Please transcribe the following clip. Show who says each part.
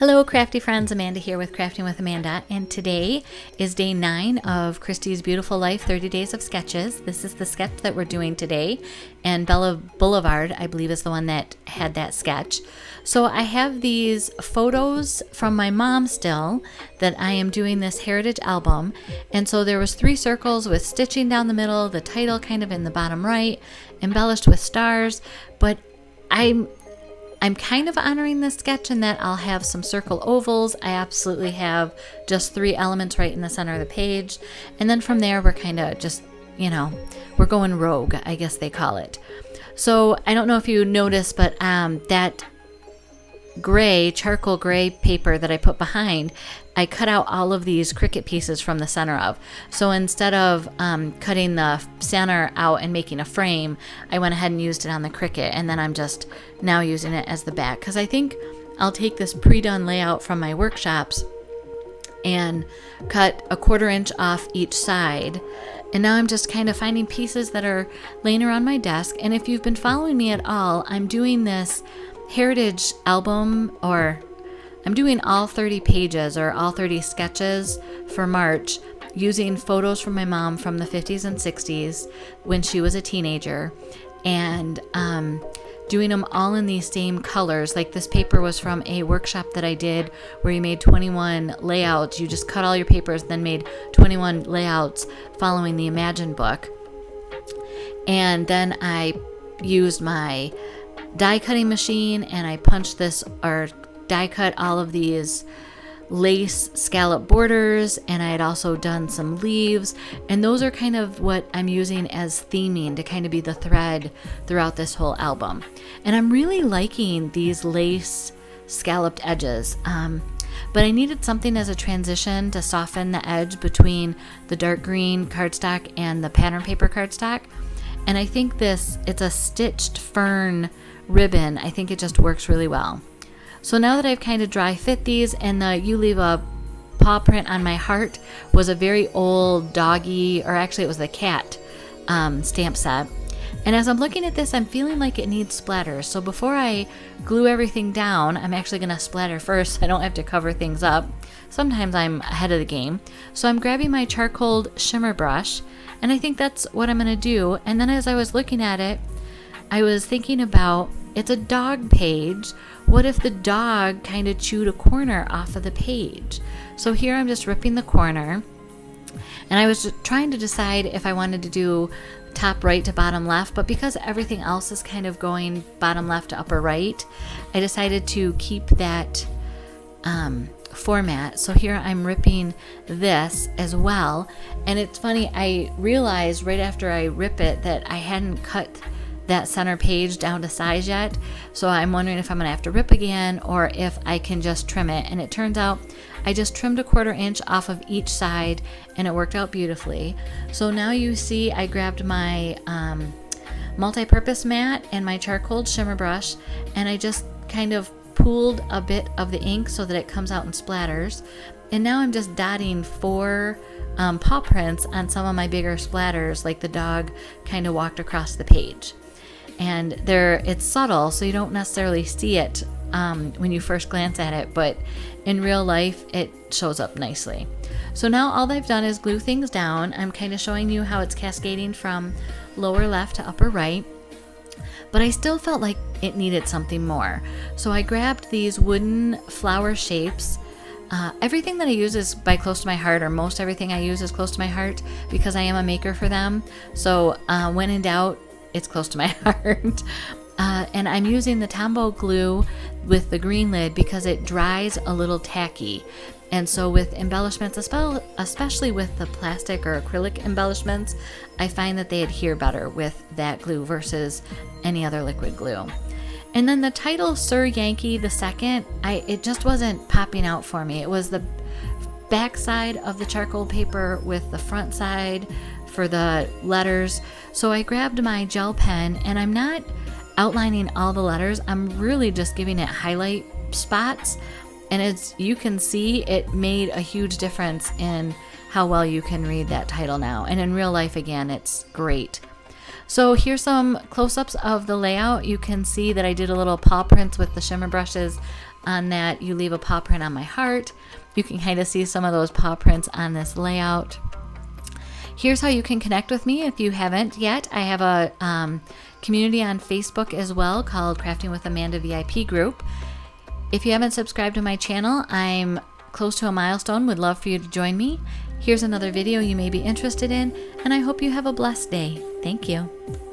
Speaker 1: Hello crafty friends, Amanda here with Crafting with Amanda, and today is day 9 of Christy's Beautiful Life 30 Days of Sketches. This is the sketch that we're doing today, and Bella Boulevard, I believe, is the one that had that sketch. So I have these photos from my mom still that I am doing this heritage album, and so there was 3 circles with stitching down the middle, the title kind of in the bottom right, embellished with stars, but I'm kind of honoring this sketch in that I'll have some circle ovals. I absolutely have just 3 elements right in the center of the page. And then from there, we're kind of just, we're going rogue, I guess they call it. So I don't know if you noticed, but that charcoal gray paper that I put behind, I cut out all of these Cricut pieces from the center of. So instead of cutting the center out and making a frame, I went ahead and used it on the Cricut, and then I'm just now using it as the back, because I think I'll take this pre-done layout from my workshops and cut a 1/4 inch off each side. And now I'm just kind of finding pieces that are laying around my desk. And if you've been following me at all, I'm doing this heritage album, or I'm doing all 30 pages or all 30 sketches for March using photos from my mom from the 50s and 60s when she was a teenager, and doing them all in these same colors. Like this paper was from a workshop that I did where you made 21 layouts. You just cut all your papers, then made 21 layouts following the Imagine book. And then I used my die cutting machine and I punched this, or die cut all of these lace scallop borders, and I had also done some leaves, and those are kind of what I'm using as theming to kind of be the thread throughout this whole album. And I'm really liking these lace scalloped edges, but I needed something as a transition to soften the edge between the dark green cardstock and the pattern paper cardstock. And I think it's a stitched fern ribbon. I think it just works really well. So now that I've kind of dry fit these, and the You Leave a Paw Print on My Heart was a very old doggy, or actually it was the cat stamp set. And as I'm looking at this, I'm feeling like it needs splatters. So before I glue everything down, I'm actually going to splatter first so I don't have to cover things up. Sometimes I'm ahead of the game. So I'm grabbing my charcoal shimmer brush, and I think that's what I'm going to do. And then as I was looking at it, I was thinking about, it's a dog page. What if the dog kind of chewed a corner off of the page? So here I'm just ripping the corner, and I was just trying to decide if I wanted to do top right to bottom left, but because everything else is kind of going bottom left to upper right, I decided to keep that format. So here I'm ripping this as well. And it's funny, I realized right after I rip it that I hadn't cut that center page down to size yet, so I'm wondering if I'm gonna have to rip again or if I can just trim it. And it turns out I just trimmed a 1/4 inch off of each side, and it worked out beautifully. So now you see I grabbed my multi-purpose mat and my charcoal shimmer brush, and I just kind of pooled a bit of the ink so that it comes out in splatters. And now I'm just dotting 4 paw prints on some of my bigger splatters, like the dog kind of walked across the page. And it's subtle, so you don't necessarily see it when you first glance at it, but in real life, it shows up nicely. So now all I've done is glue things down. I'm kind of showing you how it's cascading from lower left to upper right, but I still felt like it needed something more. So I grabbed these wooden flower shapes. Everything that I use is by close to my heart, or most everything I use is close to my heart because I am a maker for them. So when in doubt, it's close to my heart. And I'm using the Tombow glue with the green lid because it dries a little tacky. And so with embellishments, especially with the plastic or acrylic embellishments, I find that they adhere better with that glue versus any other liquid glue. And then the title, Sir Yankee II, it just wasn't popping out for me. It was the back side of the charcoal paper with the front side for the letters. So I grabbed my gel pen, and I'm not outlining all the letters. I'm really just giving it highlight spots. And as you can see, it made a huge difference in how well you can read that title now. And in real life, again, it's great. So here's some close-ups of the layout. You can see that I did a little paw prints with the shimmer brushes on that you leave a paw print on my heart. You can kind of see some of those paw prints on this layout. Here's how you can connect with me if you haven't yet. I have a community on Facebook as well called Crafting with Amanda VIP group. If you haven't subscribed to my channel, I'm close to a milestone. Would love for you to join me. Here's another video you may be interested in, and I hope you have a blessed day. Thank you.